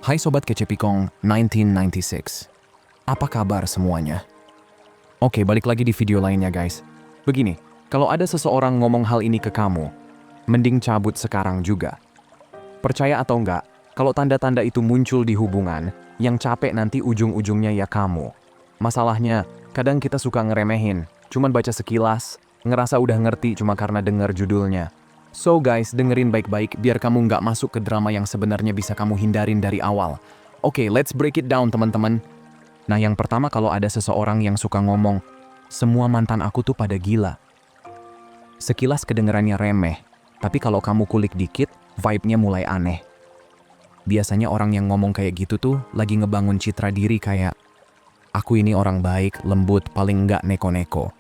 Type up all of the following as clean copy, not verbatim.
Hai Sobat Kecepikong 1996. Apa kabar semuanya? Oke, balik lagi di video lainnya guys. Begini, kalau ada seseorang ngomong hal ini ke kamu, mending cabut sekarang juga. Percaya atau enggak, kalau tanda-tanda itu muncul di hubungan, yang capek nanti ujung-ujungnya ya kamu. Masalahnya, kadang kita suka ngeremehin, cuman baca sekilas, ngerasa udah ngerti cuma karena denger judulnya. So guys, dengerin baik-baik biar kamu nggak masuk ke drama yang sebenarnya bisa kamu hindarin dari awal. Oke, let's break it down teman-teman. Nah yang pertama, kalau ada seseorang yang suka ngomong, semua mantan aku tuh pada gila. Sekilas kedengerannya remeh, tapi kalau kamu kulik dikit, vibe-nya mulai aneh. Biasanya orang yang ngomong kayak gitu tuh lagi ngebangun citra diri kayak, aku ini orang baik, lembut, paling nggak neko-neko.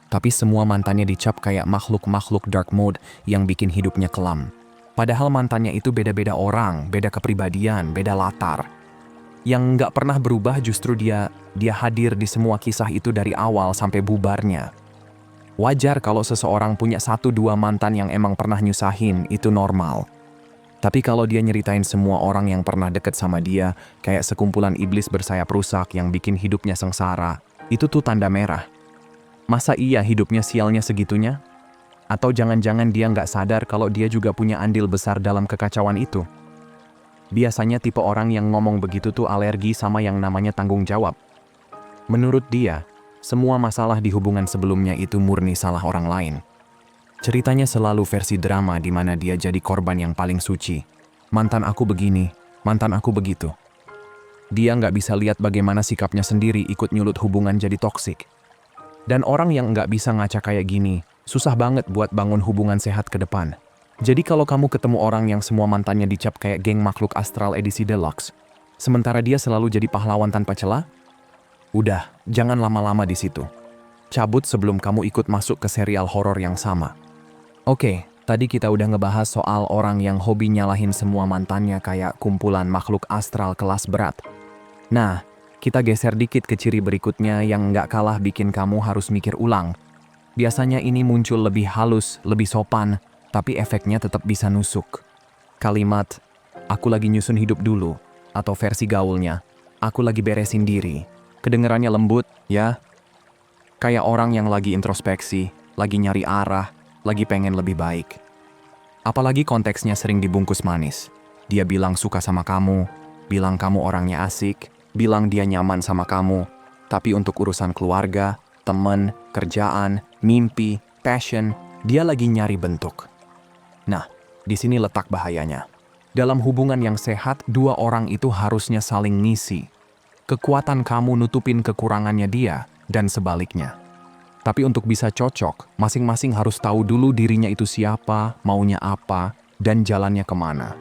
Tapi semua mantannya dicap kayak makhluk-makhluk dark mode yang bikin hidupnya kelam. Padahal mantannya itu beda-beda orang, beda kepribadian, beda latar. Yang nggak pernah berubah justru dia hadir di semua kisah itu dari awal sampai bubarnya. Wajar kalau seseorang punya 1-2 mantan yang emang pernah nyusahin, itu normal. Tapi kalau dia nyeritain semua orang yang pernah deket sama dia, kayak sekumpulan iblis bersayap rusak yang bikin hidupnya sengsara, itu tuh tanda merah. Masa iya hidupnya sialnya segitunya? Atau jangan-jangan dia nggak sadar kalau dia juga punya andil besar dalam kekacauan itu? Biasanya tipe orang yang ngomong begitu tuh alergi sama yang namanya tanggung jawab. Menurut dia, semua masalah di hubungan sebelumnya itu murni salah orang lain. Ceritanya selalu versi drama di mana dia jadi korban yang paling suci. Mantan aku begini, mantan aku begitu. Dia nggak bisa lihat bagaimana sikapnya sendiri ikut nyulut hubungan jadi toksik. Dan orang yang nggak bisa ngaca kayak gini, susah banget buat bangun hubungan sehat ke depan. Jadi kalau kamu ketemu orang yang semua mantannya dicap kayak geng makhluk astral edisi deluxe, sementara dia selalu jadi pahlawan tanpa celah, udah, jangan lama-lama di situ. Cabut sebelum kamu ikut masuk ke serial horor yang sama. Oke, tadi kita udah ngebahas soal orang yang hobi nyalahin semua mantannya kayak kumpulan makhluk astral kelas berat. Nah, kita geser dikit ke ciri berikutnya yang nggak kalah bikin kamu harus mikir ulang. Biasanya ini muncul lebih halus, lebih sopan, tapi efeknya tetap bisa nusuk. Kalimat, aku lagi nyusun hidup dulu, atau versi gaulnya, aku lagi beresin diri. Kedengerannya lembut, ya? Kayak orang yang lagi introspeksi, lagi nyari arah, lagi pengen lebih baik. Apalagi konteksnya sering dibungkus manis. Dia bilang suka sama kamu, bilang kamu orangnya asik, bilang dia nyaman sama kamu, tapi untuk urusan keluarga, temen, kerjaan, mimpi, passion, dia lagi nyari bentuk. Nah, di sini letak bahayanya. Dalam hubungan yang sehat, 2 orang itu harusnya saling ngisi. Kekuatan kamu nutupin kekurangannya dia, dan sebaliknya. Tapi untuk bisa cocok, masing-masing harus tahu dulu dirinya itu siapa, maunya apa, dan jalannya kemana.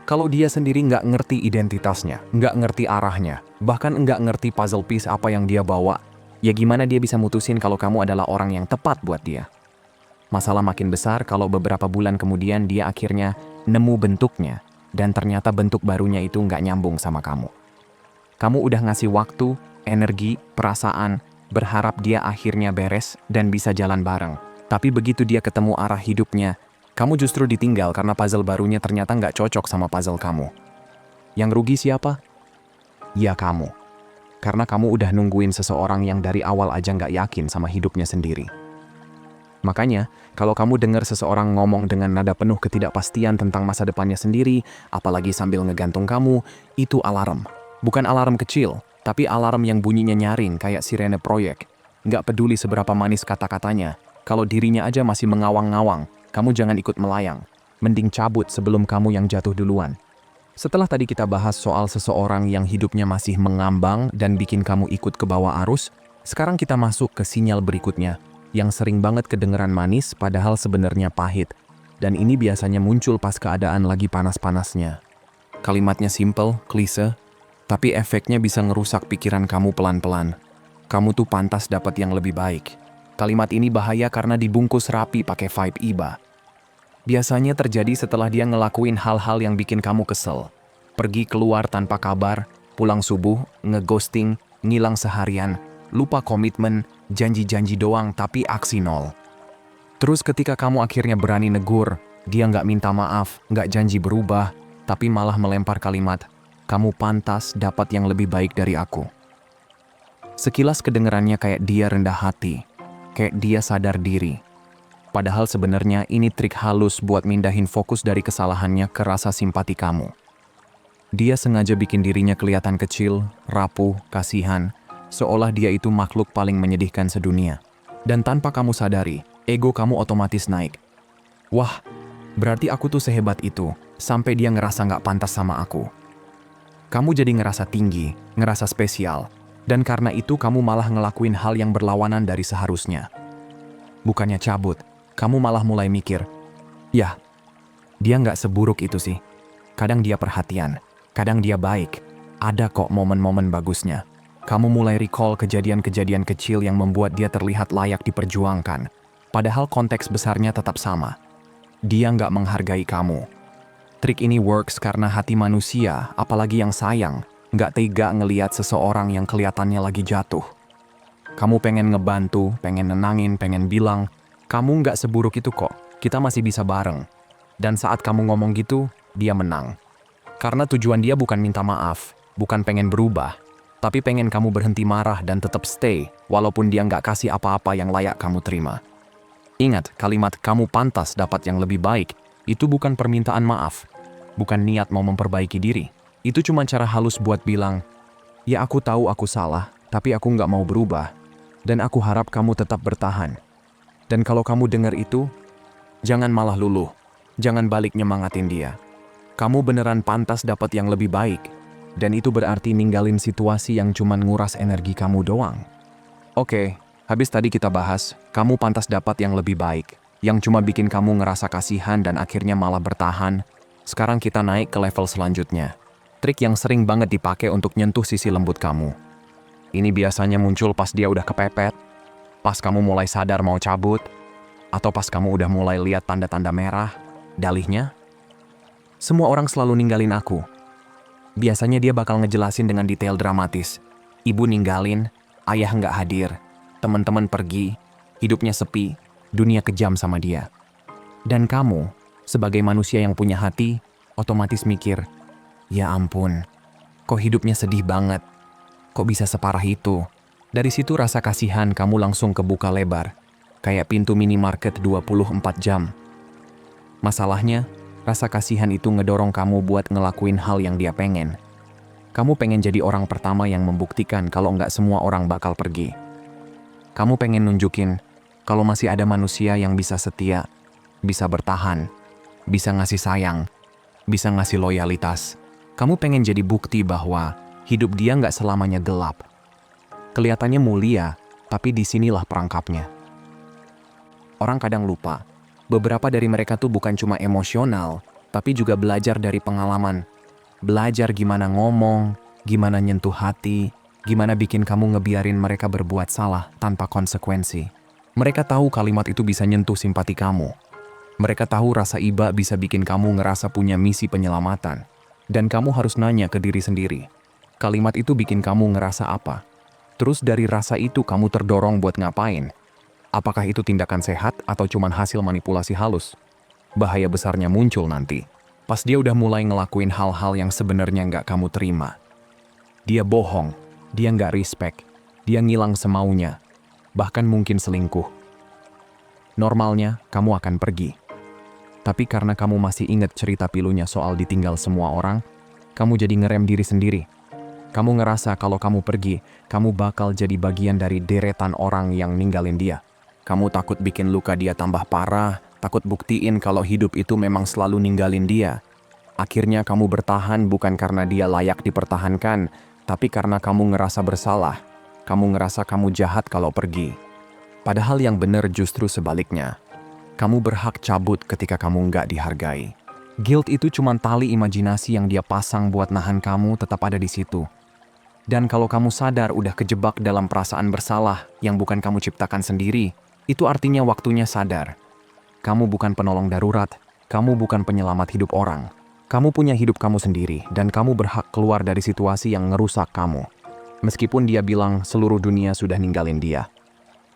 Kalau dia sendiri nggak ngerti identitasnya, nggak ngerti arahnya, bahkan nggak ngerti puzzle piece apa yang dia bawa, ya gimana dia bisa mutusin kalau kamu adalah orang yang tepat buat dia? Masalah makin besar kalau beberapa bulan kemudian dia akhirnya nemu bentuknya, dan ternyata bentuk barunya itu nggak nyambung sama kamu. Kamu udah ngasih waktu, energi, perasaan, berharap dia akhirnya beres dan bisa jalan bareng. Tapi begitu dia ketemu arah hidupnya, kamu justru ditinggal karena puzzle barunya ternyata nggak cocok sama puzzle kamu. Yang rugi siapa? Ya kamu. Karena kamu udah nungguin seseorang yang dari awal aja nggak yakin sama hidupnya sendiri. Makanya, kalau kamu dengar seseorang ngomong dengan nada penuh ketidakpastian tentang masa depannya sendiri, apalagi sambil ngegantung kamu, itu alarm. Bukan alarm kecil, tapi alarm yang bunyinya nyaring kayak sirene proyek. Nggak peduli seberapa manis kata-katanya, kalau dirinya aja masih mengawang-ngawang, kamu jangan ikut melayang. Mending cabut sebelum kamu yang jatuh duluan. Setelah tadi kita bahas soal seseorang yang hidupnya masih mengambang dan bikin kamu ikut ke bawah arus, sekarang kita masuk ke sinyal berikutnya, yang sering banget kedengeran manis padahal sebenarnya pahit. Dan ini biasanya muncul pas keadaan lagi panas-panasnya. Kalimatnya simple, klise, tapi efeknya bisa ngerusak pikiran kamu pelan-pelan. Kamu tuh pantas dapat yang lebih baik. Kalimat ini bahaya karena dibungkus rapi pakai vibe iba. Biasanya terjadi setelah dia ngelakuin hal-hal yang bikin kamu kesel. Pergi keluar tanpa kabar, pulang subuh, ngeghosting, ngilang seharian, lupa komitmen, janji-janji doang tapi aksi nol. Terus ketika kamu akhirnya berani negur, dia nggak minta maaf, nggak janji berubah, tapi malah melempar kalimat, Kamu pantas dapat yang lebih baik dari aku. Sekilas kedengarannya kayak dia rendah hati, kayak dia sadar diri. Padahal sebenarnya ini trik halus buat mindahin fokus dari kesalahannya ke rasa simpati kamu. Dia sengaja bikin dirinya kelihatan kecil, rapuh, kasihan, seolah dia itu makhluk paling menyedihkan sedunia. Dan tanpa kamu sadari, ego kamu otomatis naik. Wah, berarti aku tuh sehebat itu, sampai dia ngerasa nggak pantas sama aku. Kamu jadi ngerasa tinggi, ngerasa spesial, dan karena itu kamu malah ngelakuin hal yang berlawanan dari seharusnya. Bukannya cabut, kamu malah mulai mikir, ya, dia nggak seburuk itu sih. Kadang dia perhatian, kadang dia baik, ada kok momen-momen bagusnya. Kamu mulai recall kejadian-kejadian kecil yang membuat dia terlihat layak diperjuangkan, padahal konteks besarnya tetap sama. Dia nggak menghargai kamu. Trik ini works karena hati manusia, apalagi yang sayang, nggak tega ngeliat seseorang yang kelihatannya lagi jatuh. Kamu pengen ngebantu, pengen nenangin, pengen bilang, kamu nggak seburuk itu kok, kita masih bisa bareng. Dan saat kamu ngomong gitu, dia menang. Karena tujuan dia bukan minta maaf, bukan pengen berubah, tapi pengen kamu berhenti marah dan tetap stay, walaupun dia nggak kasih apa-apa yang layak kamu terima. Ingat, kalimat kamu pantas dapat yang lebih baik, itu bukan permintaan maaf, bukan niat mau memperbaiki diri. Itu cuma cara halus buat bilang, ya aku tahu aku salah, tapi aku nggak mau berubah, dan aku harap kamu tetap bertahan. Dan kalau kamu dengar itu, jangan malah luluh, jangan balik nyemangatin dia. Kamu beneran pantas dapat yang lebih baik, dan itu berarti ninggalin situasi yang cuma nguras energi kamu doang. Oke, habis tadi kita bahas, kamu pantas dapat yang lebih baik, yang cuma bikin kamu ngerasa kasihan dan akhirnya malah bertahan. Sekarang kita naik ke level selanjutnya. Trik yang sering banget dipakai untuk nyentuh sisi lembut kamu. Ini biasanya muncul pas dia udah kepepet, pas kamu mulai sadar mau cabut, atau pas kamu udah mulai lihat tanda-tanda merah. Dalihnya, semua orang selalu ninggalin aku. Biasanya dia bakal ngejelasin dengan detail dramatis. Ibu ninggalin, ayah nggak hadir, teman-teman pergi, hidupnya sepi, dunia kejam sama dia. Dan kamu, sebagai manusia yang punya hati, otomatis mikir, ya ampun, kok hidupnya sedih banget? Kok bisa separah itu? Dari situ rasa kasihan kamu langsung kebuka lebar, kayak pintu minimarket 24 jam. Masalahnya, rasa kasihan itu ngedorong kamu buat ngelakuin hal yang dia pengen. Kamu pengen jadi orang pertama yang membuktikan kalau nggak semua orang bakal pergi. Kamu pengen nunjukin kalau masih ada manusia yang bisa setia, bisa bertahan, bisa ngasih sayang, bisa ngasih loyalitas. Kamu pengen jadi bukti bahwa hidup dia nggak selamanya gelap. Kelihatannya mulia, tapi disinilah perangkapnya. Orang kadang lupa, beberapa dari mereka tuh bukan cuma emosional, tapi juga belajar dari pengalaman. Belajar gimana ngomong, gimana nyentuh hati, gimana bikin kamu ngebiarin mereka berbuat salah tanpa konsekuensi. Mereka tahu kalimat itu bisa nyentuh simpati kamu. Mereka tahu rasa iba bisa bikin kamu ngerasa punya misi penyelamatan. Dan kamu harus nanya ke diri sendiri, kalimat itu bikin kamu ngerasa apa? Terus dari rasa itu kamu terdorong buat ngapain? Apakah itu tindakan sehat atau cuman hasil manipulasi halus? Bahaya besarnya muncul nanti, pas dia udah mulai ngelakuin hal-hal yang sebenarnya nggak kamu terima. Dia bohong, dia nggak respect, dia ngilang semaunya, bahkan mungkin selingkuh. Normalnya, kamu akan pergi. Tapi karena kamu masih ingat cerita pilunya soal ditinggal semua orang, kamu jadi ngerem diri sendiri. Kamu ngerasa kalau kamu pergi, kamu bakal jadi bagian dari deretan orang yang ninggalin dia. Kamu takut bikin luka dia tambah parah, takut buktiin kalau hidup itu memang selalu ninggalin dia. Akhirnya kamu bertahan bukan karena dia layak dipertahankan, tapi karena kamu ngerasa bersalah. Kamu ngerasa kamu jahat kalau pergi. Padahal yang benar justru sebaliknya. Kamu berhak cabut ketika kamu nggak dihargai. Guilt itu cuma tali imajinasi yang dia pasang buat nahan kamu tetap ada di situ. Dan kalau kamu sadar udah kejebak dalam perasaan bersalah yang bukan kamu ciptakan sendiri, itu artinya waktunya sadar. Kamu bukan penolong darurat, kamu bukan penyelamat hidup orang. Kamu punya hidup kamu sendiri dan kamu berhak keluar dari situasi yang ngerusak kamu. Meskipun dia bilang seluruh dunia sudah ninggalin dia.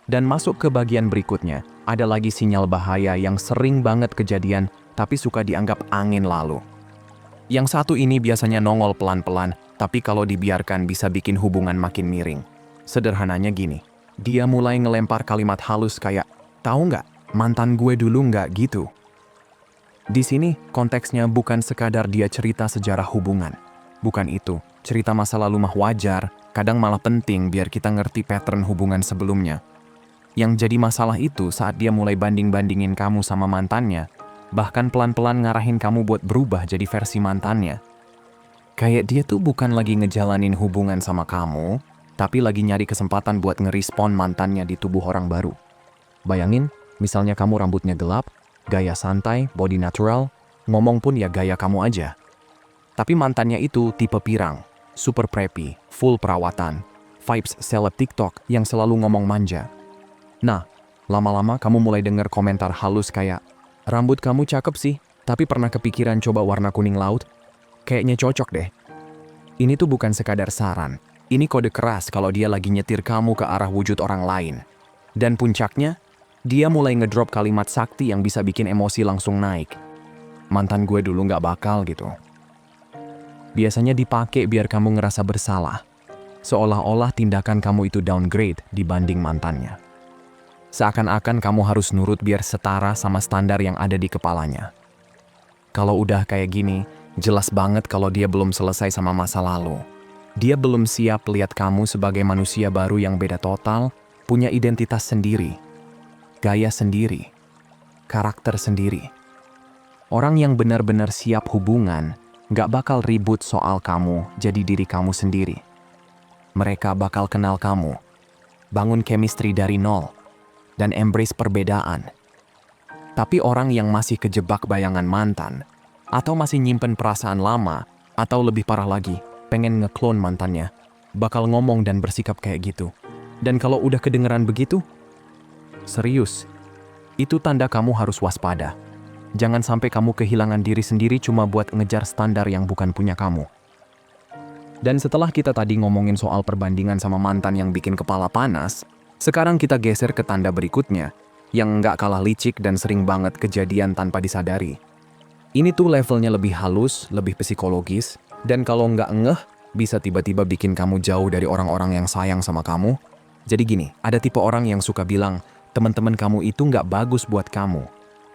Dan masuk ke bagian berikutnya, ada lagi sinyal bahaya yang sering banget kejadian tapi suka dianggap angin lalu. Yang satu ini biasanya nongol pelan-pelan, tapi kalau dibiarkan bisa bikin hubungan makin miring. Sederhananya gini, dia mulai ngelempar kalimat halus kayak, tahu nggak, mantan gue dulu nggak gitu. Di sini, konteksnya bukan sekadar dia cerita sejarah hubungan. Bukan itu, cerita masa lalu mah wajar, kadang malah penting biar kita ngerti pattern hubungan sebelumnya. Yang jadi masalah itu saat dia mulai banding-bandingin kamu sama mantannya, bahkan pelan-pelan ngarahin kamu buat berubah jadi versi mantannya. Kayak dia tuh bukan lagi ngejalanin hubungan sama kamu, tapi lagi nyari kesempatan buat ngerespon mantannya di tubuh orang baru. Bayangin, misalnya kamu rambutnya gelap, gaya santai, body natural, ngomong pun ya gaya kamu aja. Tapi mantannya itu tipe pirang, super preppy, full perawatan, vibes seleb TikTok yang selalu ngomong manja. Nah, lama-lama kamu mulai denger komentar halus kayak, rambut kamu cakep sih, tapi pernah kepikiran coba warna kuning laut? Kayaknya cocok deh. Ini tuh bukan sekadar saran, ini kode keras kalau dia lagi nyetir kamu ke arah wujud orang lain. Dan puncaknya, dia mulai ngedrop kalimat sakti yang bisa bikin emosi langsung naik. Mantan gue dulu nggak bakal gitu. Biasanya dipakai biar kamu ngerasa bersalah, seolah-olah tindakan kamu itu downgrade dibanding mantannya. Seakan-akan kamu harus nurut biar setara sama standar yang ada di kepalanya. Kalau udah kayak gini, jelas banget kalau dia belum selesai sama masa lalu. Dia belum siap lihat kamu sebagai manusia baru yang beda total, punya identitas sendiri, gaya sendiri, karakter sendiri. Orang yang benar-benar siap hubungan, gak bakal ribut soal kamu jadi diri kamu sendiri. Mereka bakal kenal kamu, bangun chemistry dari nol, dan embrace perbedaan. Tapi orang yang masih kejebak bayangan mantan, atau masih nyimpen perasaan lama, atau lebih parah lagi, pengen ngeklon mantannya, bakal ngomong dan bersikap kayak gitu. Dan kalau udah kedengeran begitu, serius, itu tanda kamu harus waspada. Jangan sampai kamu kehilangan diri sendiri cuma buat ngejar standar yang bukan punya kamu. Dan setelah kita tadi ngomongin soal perbandingan sama mantan yang bikin kepala panas, sekarang kita geser ke tanda berikutnya, yang nggak kalah licik dan sering banget kejadian tanpa disadari. Ini tuh levelnya lebih halus, lebih psikologis, dan kalau nggak ngeh, bisa tiba-tiba bikin kamu jauh dari orang-orang yang sayang sama kamu. Jadi gini, ada tipe orang yang suka bilang, teman-teman kamu itu nggak bagus buat kamu.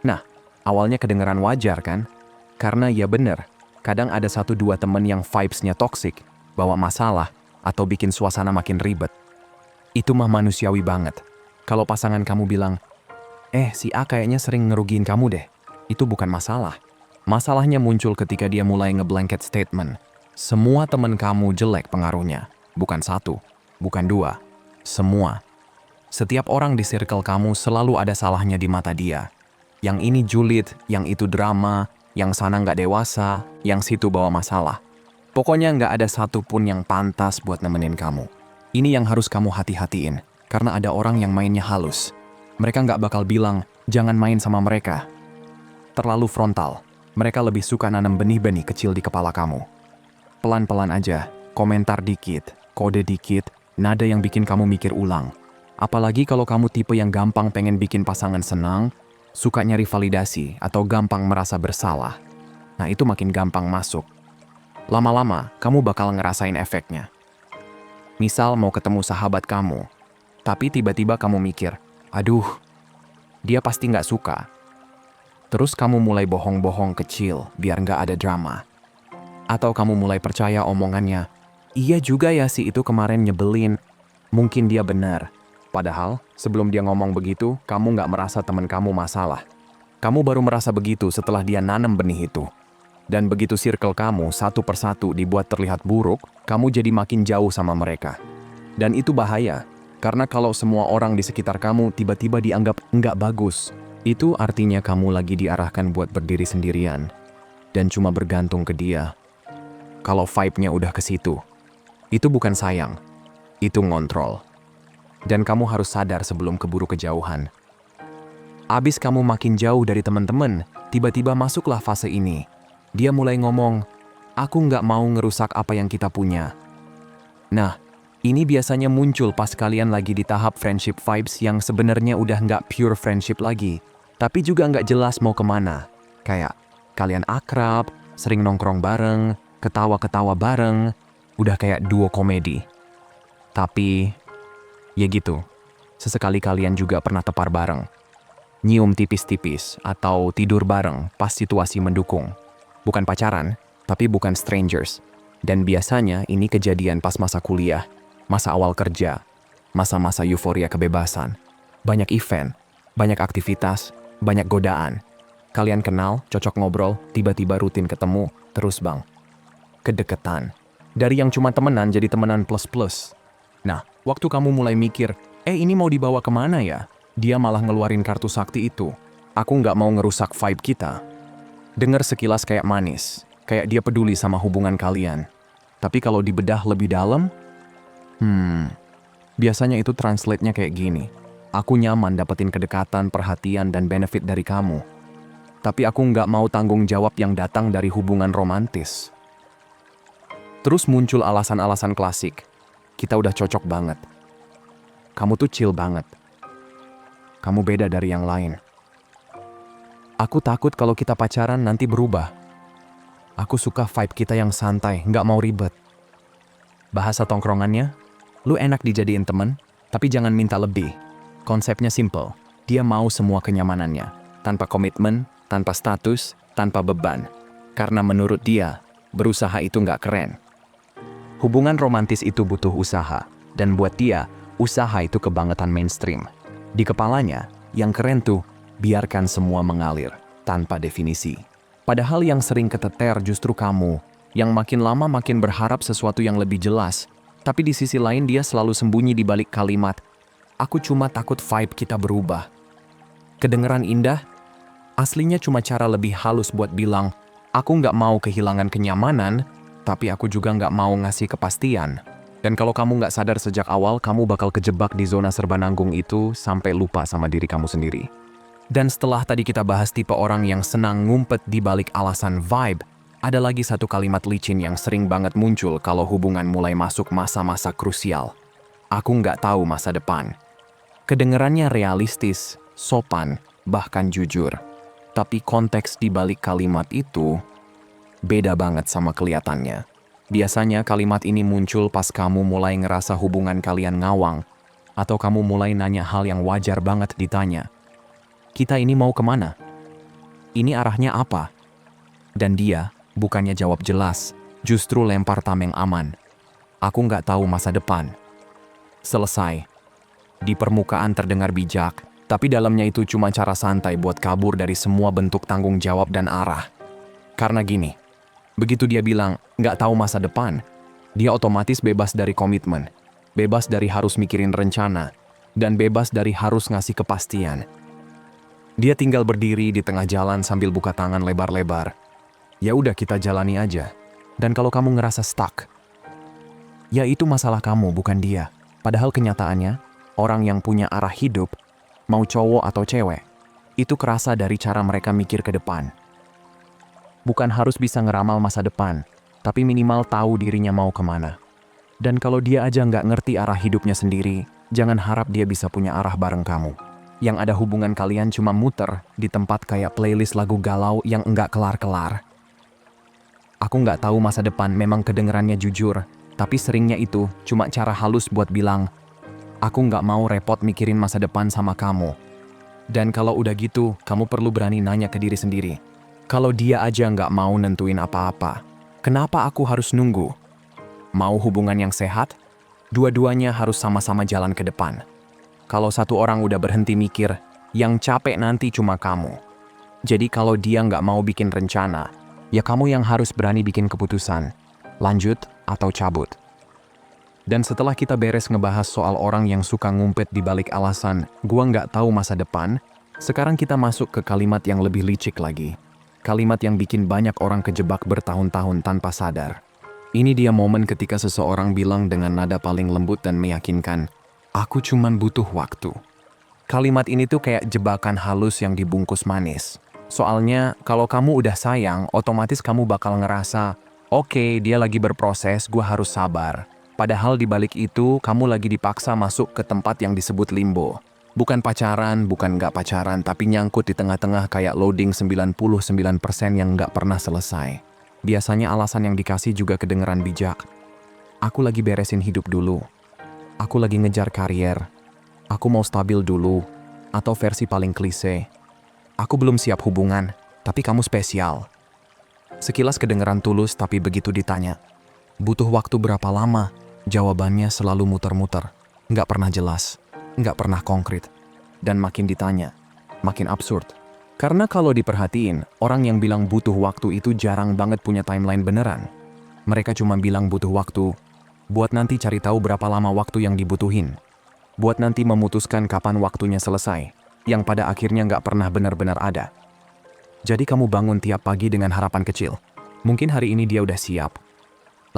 Nah, awalnya kedengeran wajar kan? Karena ya bener, kadang ada 1-2 temen yang vibes-nya toxic, bawa masalah, atau bikin suasana makin ribet. Itu mah manusiawi banget. Kalau pasangan kamu bilang, si A kayaknya sering ngerugiin kamu deh. Itu bukan masalah. Masalahnya muncul ketika dia mulai ngeblanket statement. Semua teman kamu jelek pengaruhnya. Bukan 1, bukan 2. Semua. Setiap orang di circle kamu selalu ada salahnya di mata dia. Yang ini julid, yang itu drama, yang sana nggak dewasa, yang situ bawa masalah. Pokoknya nggak ada satupun yang pantas buat nemenin kamu. Ini yang harus kamu hati-hatiin, karena ada orang yang mainnya halus. Mereka nggak bakal bilang, jangan main sama mereka. Terlalu frontal, mereka lebih suka nanam benih-benih kecil di kepala kamu. Pelan-pelan aja, komentar dikit, kode dikit, nada yang bikin kamu mikir ulang. Apalagi kalau kamu tipe yang gampang pengen bikin pasangan senang, suka nyari validasi, atau gampang merasa bersalah. Nah itu makin gampang masuk. Lama-lama, kamu bakal ngerasain efeknya. Misal mau ketemu sahabat kamu, tapi tiba-tiba kamu mikir, aduh, dia pasti nggak suka. Terus kamu mulai bohong-bohong kecil biar nggak ada drama. Atau kamu mulai percaya omongannya, iya juga ya si itu kemarin nyebelin, mungkin dia benar. Padahal sebelum dia ngomong begitu, kamu nggak merasa teman kamu masalah. Kamu baru merasa begitu setelah dia nanam benih itu. Dan begitu circle kamu satu persatu dibuat terlihat buruk, kamu jadi makin jauh sama mereka. Dan itu bahaya, karena kalau semua orang di sekitar kamu tiba-tiba dianggap nggak bagus, itu artinya kamu lagi diarahkan buat berdiri sendirian, dan cuma bergantung ke dia. Kalau vibe-nya udah ke situ, itu bukan sayang, itu ngontrol. Dan kamu harus sadar sebelum keburu kejauhan. Abis kamu makin jauh dari teman-teman, tiba-tiba masuklah fase ini. Dia mulai ngomong, aku nggak mau ngerusak apa yang kita punya. Nah, ini biasanya muncul pas kalian lagi di tahap friendship vibes yang sebenarnya udah nggak pure friendship lagi, tapi juga nggak jelas mau kemana. Kayak, kalian akrab, sering nongkrong bareng, ketawa-ketawa bareng, udah kayak duo komedi. Tapi, ya gitu, sesekali kalian juga pernah tepar bareng. Nyium tipis-tipis atau tidur bareng pas situasi mendukung. Bukan pacaran, tapi bukan strangers. Dan biasanya ini kejadian pas masa kuliah, masa awal kerja, masa-masa euforia kebebasan. Banyak event, banyak aktivitas, banyak godaan. Kalian kenal, cocok ngobrol, tiba-tiba rutin ketemu, terus bang. Kedekatan. Dari yang cuma temenan jadi temenan plus-plus. Nah, waktu kamu mulai mikir, ini mau dibawa kemana ya? Dia malah ngeluarin kartu sakti itu. Aku nggak mau ngerusak vibe kita. Dengar sekilas kayak manis, kayak dia peduli sama hubungan kalian. Tapi kalau dibedah lebih dalam, biasanya itu translate-nya kayak gini. Aku nyaman dapetin kedekatan, perhatian, dan benefit dari kamu. Tapi aku nggak mau tanggung jawab yang datang dari hubungan romantis. Terus muncul alasan-alasan klasik. Kita udah cocok banget. Kamu tuh chill banget. Kamu beda dari yang lain. Aku takut kalau kita pacaran nanti berubah. Aku suka vibe kita yang santai, nggak mau ribet. Bahasa tongkrongannya, lu enak dijadiin temen, tapi jangan minta lebih. Konsepnya simple, dia mau semua kenyamanannya. Tanpa komitmen, tanpa status, tanpa beban. Karena menurut dia, berusaha itu nggak keren. Hubungan romantis itu butuh usaha, dan buat dia, usaha itu kebangetan mainstream. Di kepalanya, yang keren tuh, biarkan semua mengalir, tanpa definisi. Padahal yang sering keteter justru kamu, yang makin lama makin berharap sesuatu yang lebih jelas, tapi di sisi lain dia selalu sembunyi di balik kalimat, aku cuma takut vibe kita berubah. Kedengeran indah, aslinya cuma cara lebih halus buat bilang, aku nggak mau kehilangan kenyamanan, tapi aku juga nggak mau ngasih kepastian. Dan kalau kamu nggak sadar sejak awal, kamu bakal kejebak di zona serba nanggung itu sampai lupa sama diri kamu sendiri. Dan setelah tadi kita bahas tipe orang yang senang ngumpet di balik alasan vibe, ada lagi satu kalimat licin yang sering banget muncul kalau hubungan mulai masuk masa-masa krusial. Aku nggak tahu masa depan. Kedengerannya realistis, sopan, bahkan jujur. Tapi konteks di balik kalimat itu beda banget sama kelihatannya. Biasanya kalimat ini muncul pas kamu mulai ngerasa hubungan kalian ngawang, atau kamu mulai nanya hal yang wajar banget ditanya. Kita ini mau kemana? Ini arahnya apa? Dan dia bukannya jawab jelas, justru lempar tameng aman. Aku nggak tahu masa depan. Selesai. Di permukaan terdengar bijak, tapi dalamnya itu cuma cara santai buat kabur dari semua bentuk tanggung jawab dan arah. Karena gini, begitu dia bilang, nggak tahu masa depan, dia otomatis bebas dari komitmen, bebas dari harus mikirin rencana, dan bebas dari harus ngasih kepastian. Dia tinggal berdiri di tengah jalan sambil buka tangan lebar-lebar. Ya udah kita jalani aja. Dan kalau kamu ngerasa stuck, ya itu masalah kamu, bukan dia. Padahal kenyataannya, orang yang punya arah hidup, mau cowok atau cewek, itu kerasa dari cara mereka mikir ke depan. Bukan harus bisa ngeramal masa depan, tapi minimal tahu dirinya mau kemana. Dan kalau dia aja nggak ngerti arah hidupnya sendiri, jangan harap dia bisa punya arah bareng kamu. Yang ada hubungan kalian cuma muter di tempat kayak playlist lagu galau yang nggak kelar-kelar. Aku nggak tahu masa depan memang kedengerannya jujur, tapi seringnya itu cuma cara halus buat bilang, aku nggak mau repot mikirin masa depan sama kamu. Dan kalau udah gitu, kamu perlu berani nanya ke diri sendiri. Kalau dia aja nggak mau nentuin apa-apa, kenapa aku harus nunggu? Mau hubungan yang sehat? Dua-duanya harus sama-sama jalan ke depan. Kalau satu orang udah berhenti mikir, yang capek nanti cuma kamu. Jadi kalau dia nggak mau bikin rencana, ya kamu yang harus berani bikin keputusan. Lanjut atau cabut. Dan setelah kita beres ngebahas soal orang yang suka ngumpet di balik alasan, gua nggak tahu masa depan, sekarang kita masuk ke kalimat yang lebih licik lagi. Kalimat yang bikin banyak orang kejebak bertahun-tahun tanpa sadar. Ini dia momen ketika seseorang bilang dengan nada paling lembut dan meyakinkan, aku cuman butuh waktu. Kalimat ini tuh kayak jebakan halus yang dibungkus manis. Soalnya, kalau kamu udah sayang, otomatis kamu bakal ngerasa, oke, dia lagi berproses, gua harus sabar. Padahal di balik itu, kamu lagi dipaksa masuk ke tempat yang disebut limbo. Bukan pacaran, bukan nggak pacaran, tapi nyangkut di tengah-tengah kayak loading 99% yang nggak pernah selesai. Biasanya alasan yang dikasih juga kedengeran bijak. Aku lagi beresin hidup dulu. Aku lagi ngejar karier. Aku mau stabil dulu. Atau versi paling klise, aku belum siap hubungan, tapi kamu spesial. Sekilas kedengeran tulus, tapi begitu ditanya, butuh waktu berapa lama? Jawabannya selalu muter-muter. Nggak pernah jelas, nggak pernah konkret. Dan makin ditanya, makin absurd. Karena kalau diperhatiin, orang yang bilang butuh waktu itu jarang banget punya timeline beneran. Mereka cuma bilang butuh waktu, buat nanti cari tahu berapa lama waktu yang dibutuhin. Buat nanti memutuskan kapan waktunya selesai, yang pada akhirnya nggak pernah benar-benar ada. Jadi kamu bangun tiap pagi dengan harapan kecil. Mungkin hari ini dia udah siap.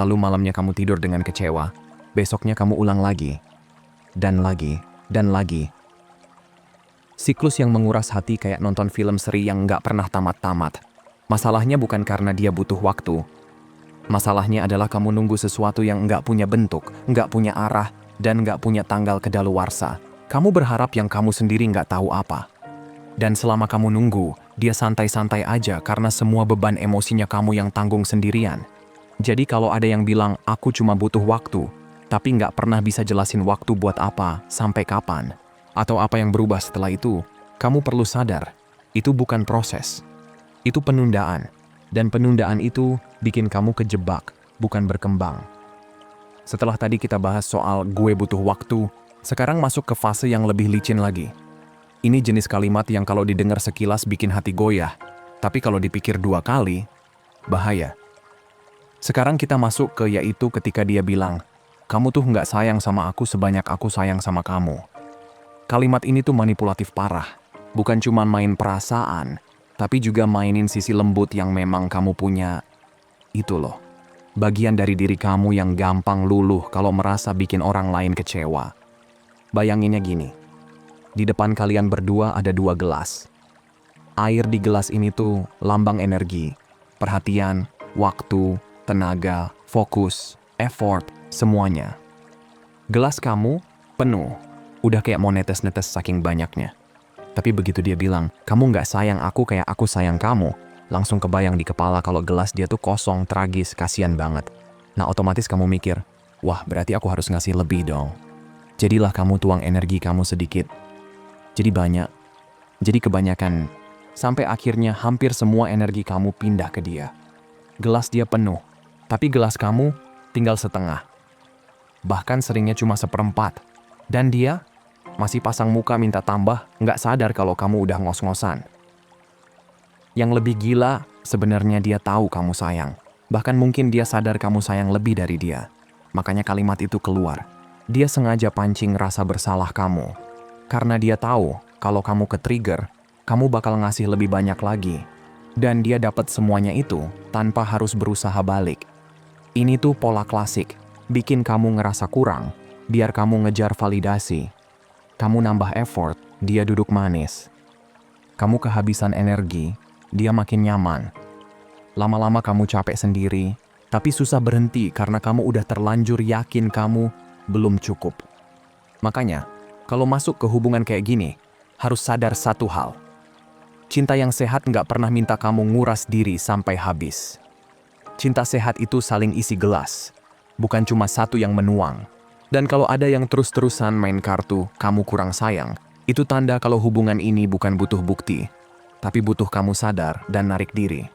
Lalu malamnya kamu tidur dengan kecewa. Besoknya kamu ulang lagi. Dan lagi, dan lagi. Siklus yang menguras hati kayak nonton film seri yang nggak pernah tamat-tamat. Masalahnya bukan karena dia butuh waktu. Masalahnya adalah kamu nunggu sesuatu yang nggak punya bentuk, nggak punya arah, dan nggak punya tanggal kedaluarsa. Kamu berharap yang kamu sendiri nggak tahu apa. Dan selama kamu nunggu, dia santai-santai aja karena semua beban emosinya kamu yang tanggung sendirian. Jadi kalau ada yang bilang, aku cuma butuh waktu, tapi nggak pernah bisa jelasin waktu buat apa, sampai kapan, atau apa yang berubah setelah itu, kamu perlu sadar, itu bukan proses. Itu penundaan. Dan penundaan itu bikin kamu kejebak, bukan berkembang. Setelah tadi kita bahas soal gue butuh waktu, sekarang masuk ke fase yang lebih licin lagi. Ini jenis kalimat yang kalau didengar sekilas bikin hati goyah, tapi kalau dipikir 2 kali, bahaya. Sekarang kita masuk ke yaitu ketika dia bilang, kamu tuh nggak sayang sama aku sebanyak aku sayang sama kamu. Kalimat ini tuh manipulatif parah, bukan cuma main perasaan, tapi juga mainin sisi lembut yang memang kamu punya. Itu loh. Bagian dari diri kamu yang gampang luluh kalau merasa bikin orang lain kecewa. Bayanginnya gini, di depan kalian berdua ada 2 gelas. Air di gelas ini tuh lambang energi, perhatian, waktu, tenaga, fokus, effort, semuanya. Gelas kamu penuh, udah kayak mau netes-netes saking banyaknya. Tapi begitu dia bilang, kamu nggak sayang aku kayak aku sayang kamu, langsung kebayang di kepala kalau gelas dia tuh kosong, tragis, kasihan banget. Nah otomatis kamu mikir, wah berarti aku harus ngasih lebih dong. Jadilah kamu tuang energi kamu sedikit. Jadi banyak, jadi kebanyakan, sampai akhirnya hampir semua energi kamu pindah ke dia. Gelas dia penuh, tapi gelas kamu tinggal setengah. Bahkan seringnya cuma 1/4. Dan dia masih pasang muka minta tambah, nggak sadar kalau kamu udah ngos-ngosan. Yang lebih gila, sebenarnya dia tahu kamu sayang. Bahkan mungkin dia sadar kamu sayang lebih dari dia. Makanya kalimat itu keluar. Dia sengaja pancing rasa bersalah kamu. Karena dia tahu, kalau kamu ke-trigger, kamu bakal ngasih lebih banyak lagi. Dan dia dapat semuanya itu, tanpa harus berusaha balik. Ini tuh pola klasik. Bikin kamu ngerasa kurang, biar kamu ngejar validasi. Kamu nambah effort, dia duduk manis. Kamu kehabisan energi, dia makin nyaman. Lama-lama kamu capek sendiri, tapi susah berhenti karena kamu udah terlanjur yakin kamu belum cukup. Makanya, kalau masuk ke hubungan kayak gini, harus sadar satu hal. Cinta yang sehat nggak pernah minta kamu nguras diri sampai habis. Cinta sehat itu saling isi gelas, bukan cuma satu yang menuang. Dan kalau ada yang terus-terusan main kartu, kamu kurang sayang, itu tanda kalau hubungan ini bukan butuh bukti, tapi butuh kamu sadar dan narik diri.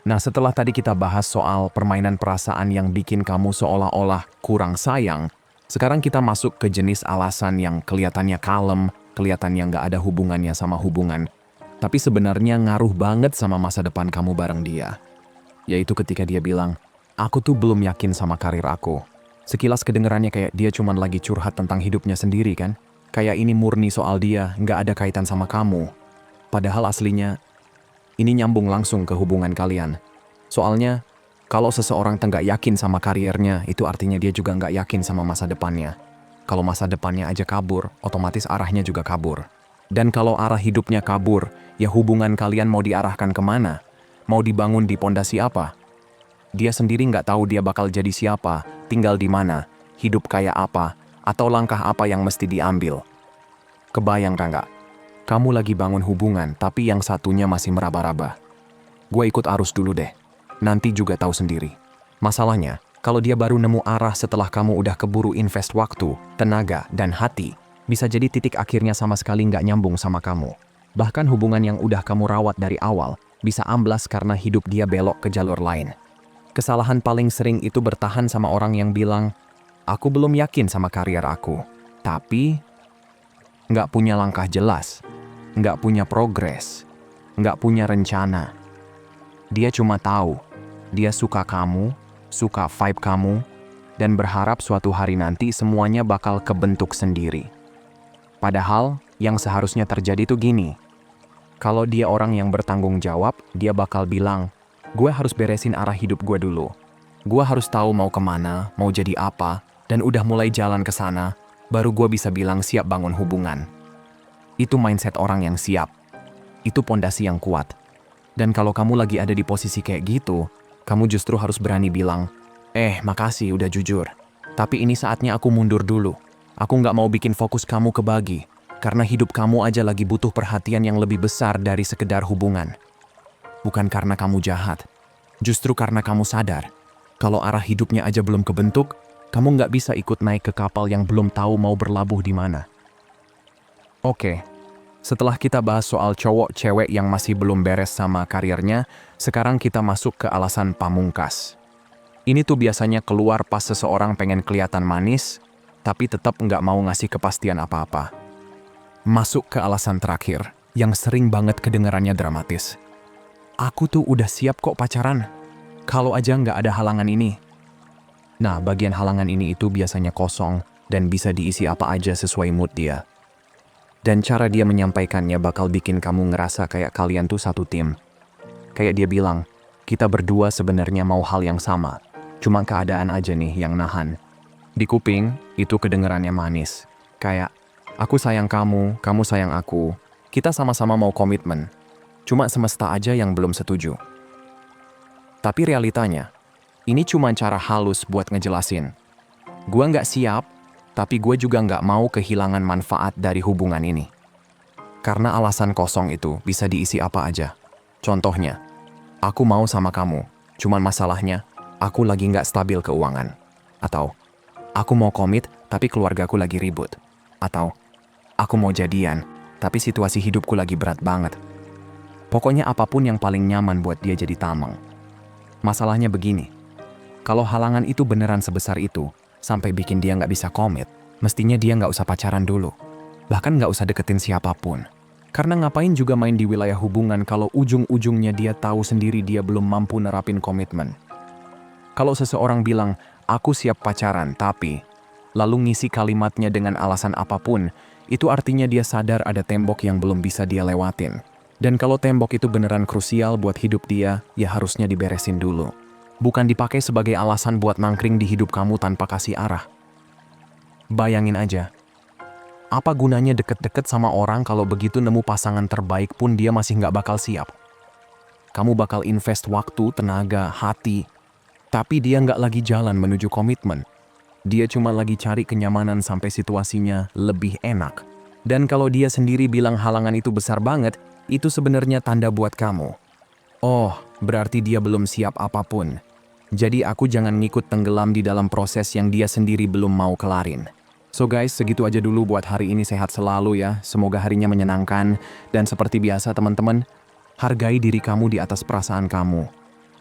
Nah setelah tadi kita bahas soal permainan perasaan yang bikin kamu seolah-olah kurang sayang, sekarang kita masuk ke jenis alasan yang kelihatannya kalem, kelihatannya nggak ada hubungannya sama hubungan, tapi sebenarnya ngaruh banget sama masa depan kamu bareng dia. Yaitu ketika dia bilang, aku tuh belum yakin sama karir aku. Sekilas kedengerannya kayak dia cuman lagi curhat tentang hidupnya sendiri kan? Kayak ini murni soal dia, nggak ada kaitan sama kamu. Padahal aslinya, ini nyambung langsung ke hubungan kalian. Soalnya, kalau seseorang nggak yakin sama kariernya, itu artinya dia juga nggak yakin sama masa depannya. Kalau masa depannya aja kabur, otomatis arahnya juga kabur. Dan kalau arah hidupnya kabur, ya hubungan kalian mau diarahkan kemana? Mau dibangun di pondasi apa? Dia sendiri nggak tahu dia bakal jadi siapa, tinggal di mana, hidup kayak apa, atau langkah apa yang mesti diambil. Kebayang nggak? Kamu lagi bangun hubungan, tapi yang satunya masih meraba-raba. Gue ikut arus dulu deh. nanti juga tahu sendiri. Masalahnya, kalau dia baru nemu arah setelah kamu udah keburu invest waktu, tenaga, dan hati, bisa jadi titik akhirnya sama sekali nggak nyambung sama kamu. Bahkan hubungan yang udah kamu rawat dari awal bisa amblas karena hidup dia belok ke jalur lain. Kesalahan paling sering itu bertahan sama orang yang bilang, aku belum yakin sama karier aku, tapi nggak punya langkah jelas, nggak punya progres, nggak punya rencana. Dia cuma tahu, dia suka kamu, suka vibe kamu, dan berharap suatu hari nanti semuanya bakal kebentuk sendiri. Padahal, yang seharusnya terjadi tuh gini. Kalau dia orang yang bertanggung jawab, dia bakal bilang, gue harus beresin arah hidup gue dulu. Gue harus tahu mau kemana, mau jadi apa, dan udah mulai jalan ke sana, baru gue bisa bilang siap bangun hubungan. Itu mindset orang yang siap. Itu pondasi yang kuat. Dan kalau kamu lagi ada di posisi kayak gitu, kamu justru harus berani bilang, makasih udah jujur. Tapi ini saatnya aku mundur dulu. Aku nggak mau bikin fokus kamu kebagi, karena hidup kamu aja lagi butuh perhatian yang lebih besar dari sekedar hubungan. Bukan karena kamu jahat, justru karena kamu sadar, kalau arah hidupnya aja belum kebentuk, kamu nggak bisa ikut naik ke kapal yang belum tahu mau berlabuh di mana. Oke. Setelah kita bahas soal cowok-cewek yang masih belum beres sama karirnya, sekarang kita masuk ke alasan pamungkas. Ini tuh biasanya keluar pas seseorang pengen kelihatan manis, tapi tetap nggak mau ngasih kepastian apa-apa. Masuk ke alasan terakhir, yang sering banget kedengarannya dramatis. Aku tuh udah siap kok pacaran, kalau aja nggak ada halangan ini. Nah, bagian halangan ini itu biasanya kosong, dan bisa diisi apa aja sesuai mood dia. Dan cara dia menyampaikannya bakal bikin kamu ngerasa kayak kalian tuh satu tim. Kayak dia bilang, kita berdua sebenarnya mau hal yang sama. Cuma keadaan aja nih yang nahan. Di kuping, itu kedengerannya manis. Kayak, aku sayang kamu, kamu sayang aku. Kita sama-sama mau komitmen. Cuma semesta aja yang belum setuju. Tapi realitanya, ini cuma cara halus buat ngejelasin. Gua nggak siap, tapi gue juga nggak mau kehilangan manfaat dari hubungan ini. Karena alasan kosong itu bisa diisi apa aja. Contohnya, aku mau sama kamu, cuman masalahnya, aku lagi nggak stabil keuangan. Atau, aku mau komit, tapi keluargaku lagi ribut. Atau, aku mau jadian, tapi situasi hidupku lagi berat banget. Pokoknya apapun yang paling nyaman buat dia jadi tameng. Masalahnya begini, kalau halangan itu beneran sebesar itu, sampai bikin dia nggak bisa komit, mestinya dia nggak usah pacaran dulu. Bahkan nggak usah deketin siapapun. Karena ngapain juga main di wilayah hubungan kalau ujung-ujungnya dia tahu sendiri dia belum mampu nerapin komitmen. Kalau seseorang bilang, aku siap pacaran, tapi lalu ngisi kalimatnya dengan alasan apapun, itu artinya dia sadar ada tembok yang belum bisa dia lewatin. Dan kalau tembok itu beneran krusial buat hidup dia, ya harusnya diberesin dulu. Bukan dipakai sebagai alasan buat nangkring di hidup kamu tanpa kasih arah. Bayangin aja, apa gunanya deket-deket sama orang kalau begitu nemu pasangan terbaik pun dia masih nggak bakal siap? Kamu bakal invest waktu, tenaga, hati, tapi dia nggak lagi jalan menuju komitmen. Dia cuma lagi cari kenyamanan sampai situasinya lebih enak. Dan kalau dia sendiri bilang halangan itu besar banget, itu sebenarnya tanda buat kamu. Oh, berarti dia belum siap apapun. Jadi aku jangan ngikut tenggelam di dalam proses yang dia sendiri belum mau kelarin. So guys, segitu aja dulu buat hari ini. Sehat selalu ya. Semoga harinya menyenangkan. Dan seperti biasa teman-teman, hargai diri kamu di atas perasaan kamu.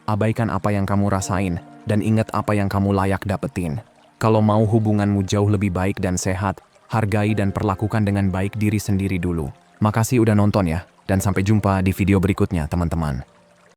Abaikan apa yang kamu rasain. Dan ingat apa yang kamu layak dapetin. Kalau mau hubunganmu jauh lebih baik dan sehat, hargai dan perlakukan dengan baik diri sendiri dulu. Makasih udah nonton ya. Dan sampai jumpa di video berikutnya teman-teman.